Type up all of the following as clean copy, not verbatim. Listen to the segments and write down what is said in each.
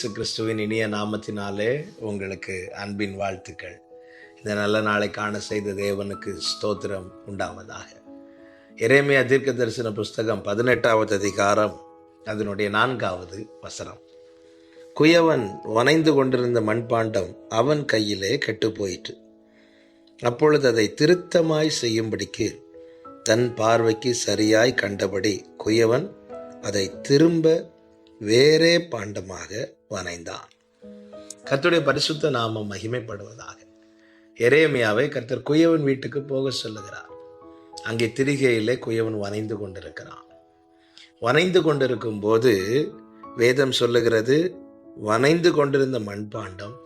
இயேசு கிறிஸ்துவின் இனிய நாமத்தினாலே உங்களுக்கு அன்பின் வாழ்த்துக்கள். இந்த நல்ல நாளை காண செய்த தேவனுக்கு ஸ்தோத்திரம் உண்டாவதாக. எரேமியா தீர்க்க தரிசன புஸ்தகம் 18வது அதிகாரம் அதனுடைய 4வது வசனம். குயவன் வனைந்து கொண்டிருந்த மண்பாண்டம் அவன் கையிலே கெட்டு போயிற்று. அப்பொழுது அதை திருத்தமாய் செய்யும்படிக்கு தன் பார்வைக்கு சரியாய் கண்டபடி குயவன் அதை திரும்ப வேறே பாண்டமாக வனைந்தான். கர்த்தருடைய பரிசுத்த நாமம் மகிமைப்படுவதாக. எரேமியாவை கர்த்தர் குயவன் வீட்டுக்கு போக சொல்லுகிறார். அங்கே திரிகையிலே குயவன் வனைந்து கொண்டிருக்கிறான். வனைந்து கொண்டிருக்கும் போது வேதம் சொல்லுகிறது, வனைந்து கொண்டிருந்த மண்பாண்டம்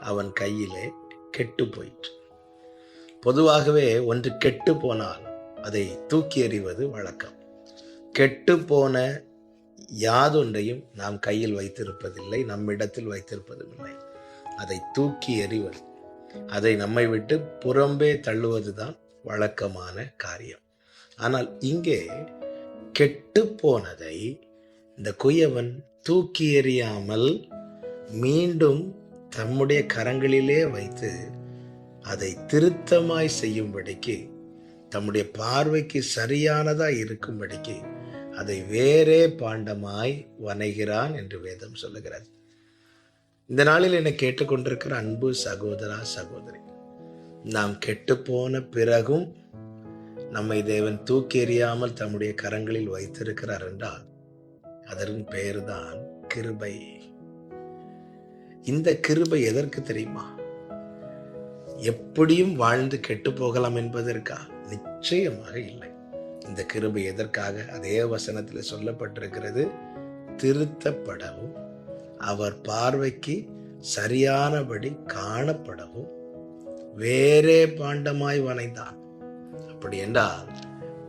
அவன் கையிலே கெட்டு போயிற்று. பொதுவாகவே ஒன்று கெட்டு போனால் அதை தூக்கி எறிவது வழக்கம். கெட்டு போன யாதொன்றையும் நாம் கையில் வைத்திருப்பதில்லை, நம்மிடத்தில் வைத்திருப்பதும் இல்லை. அதை தூக்கி எறிவது, அதை நம்மை விட்டு புறம்பே தள்ளுவதுதான் வழக்கமான காரியம். ஆனால் இங்கே கெட்டு போனதை இந்த குயவன் தூக்கி எறியாமல் மீண்டும் தம்முடைய கரங்களிலே வைத்து அதை திருத்தமாய் செய்யும்படிக்கு, தம்முடைய பார்வைக்கு சரியானதா இருக்கும்படிக்கு அதை வேறே பாண்டமாய் வனைகிறான் என்று வேதம் சொல்லுகிறது. இந்த நாளில் என்னை கேட்டுக்கொண்டிருக்கிற அன்பு சகோதரா சகோதரி, நாம் கெட்டு போன பிறகும் நம்மை தேவன் தூக்கி எறியாமல் தம்முடைய கரங்களில் வைத்திருக்கிறார் என்றால் அதற்கு பெயர்தான் கிருபை. இந்த கிருபை எதற்கு தெரியுமா? எப்படியும் வாழ்ந்து கெட்டு போகலாம் என்பதற்கா? நிச்சயமாக இல்லை. இந்த கிருபை எதற்காக? அதே வசனத்தில் சொல்லப்பட்டிருக்கிறது, திருத்தப்படவும் அவர் பார்வைக்கு சரியானபடி காணப்படவும் வேறே பாண்டமாய் வனைந்தான். அப்படி என்றால்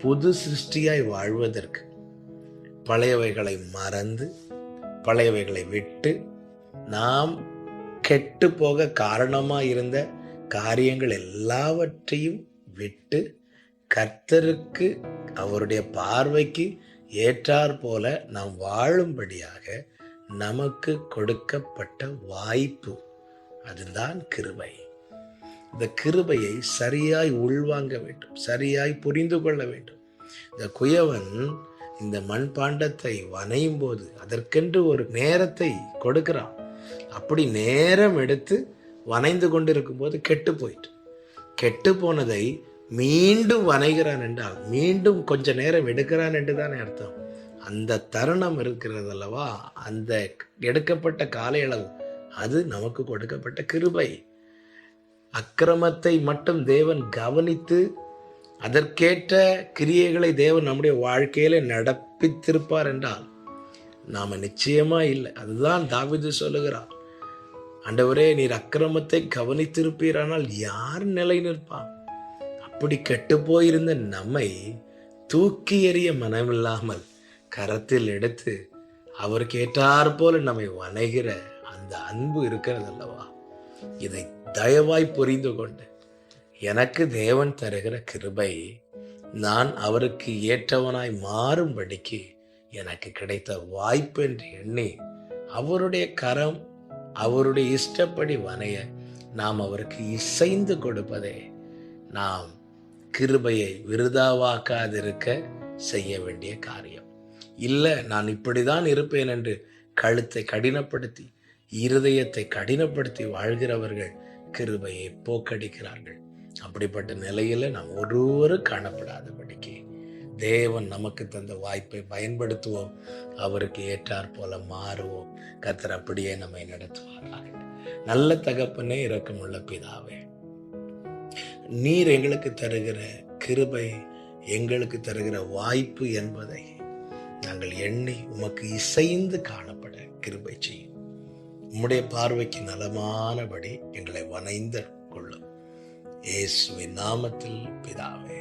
புது சிருஷ்டியாய் வாழ்வதற்கு பழையவைகளை மறந்து பழையவைகளை விட்டு நாம் கெட்டு போக காரணமாய் இருந்த காரியங்கள் எல்லாவற்றையும் விட்டு கர்த்தருக்கு அவருடைய பார்வைக்கு ஏற்றார் போல நாம் வாழும்படியாக நமக்கு கொடுக்கப்பட்ட வாய்ப்பு, அதுதான் கிருபை. இந்த கிருபையை சரியாய் உள்வாங்க வேண்டும், சரியாய் புரிந்து கொள்ள வேண்டும். இந்த குயவன் இந்த மண்பாண்டத்தை வனையும் போது அதற்கென்று ஒரு நேரத்தை கொடுக்கிறான். அப்படி நேரம் எடுத்து வனைந்து கொண்டிருக்கும் போது கெட்டு போயிட்டு, கெட்டு போனதை மீண்டும் வனைகிறான் என்றால் மீண்டும் கொஞ்ச நேரம் எடுக்கிறான் என்று தானே அர்த்தம். அந்த தருணம் இருக்கிறது அல்லவா, அந்த எடுக்கப்பட்ட கால அளவு, அது நமக்கு கொடுக்கப்பட்ட கிருபை. அக்கிரமத்தை மட்டும் தேவன் கவனித்து அதற்கேற்ற கிரியைகளை தேவன் நம்முடைய வாழ்க்கையில நடப்பித்திருப்பார் என்றால் நாம நிச்சயமா இல்லை. அதுதான் தாவீது சொல்லுகிறார், ஆண்டவரே நீர் அக்கிரமத்தை கவனித்திருப்பீரானால் யார் நிலை நிற்பான்? அப்படி கெட்டு போயிருந்த நம்மை தூக்கி எறிய மனமில்லாமல் கரத்தில் எடுத்து அவருக்கு ஏற்றார் போல நம்மை வணைகிற அந்த அன்பு இருக்கிறது அல்லவா, இதை தயவாய் புரிந்து கொண்டு எனக்கு தேவன் தருகிற கிருபை நான் அவருக்கு ஏற்றவனாய் மாறும்படிக்கு எனக்கு கிடைத்த வாய்ப்பு என்று எண்ணி அவருடைய கரம் அவருடைய இஷ்டப்படி வனைய நாம் அவருக்கு இசைந்து கொடுப்பதே நாம் கிருபையை விருதாவாக்காதிருக்க செய்ய வேண்டிய காரியம். இல்லை, நான் இப்படிதான் இருப்பேன் என்று கழுத்தை கடினப்படுத்தி இருதயத்தை கடினப்படுத்தி வாழ்கிறவர்கள் கிருபையை போக்கடிக்கிறார்கள். அப்படிப்பட்ட நிலையில நாம் ஒருவரும் காணப்படாதபடிக்கு தேவன் நமக்கு தந்த வாய்ப்பை பயன்படுத்துவோம், அவருக்கு ஏற்றார் போல மாறுவோம். கர்த்தர் அப்படியே நம்மை நடத்துவாராக. நல்ல தகப்பனே, இரக்கமுள்ள பிதாவே, நீர் எங்களுக்கு தருகிற கிருபை, எங்களுக்கு தருகிற வாய்ப்பு என்பதை நாங்கள் எண்ணி உமக்கு இசைந்து காணப்பட கிருபை செய்யும். உம்முடைய பார்வைக்கு நலமானபடி எங்களை வனைந்து கொள்ளும். இயேசுவின் நாமத்தில் பிதாவே.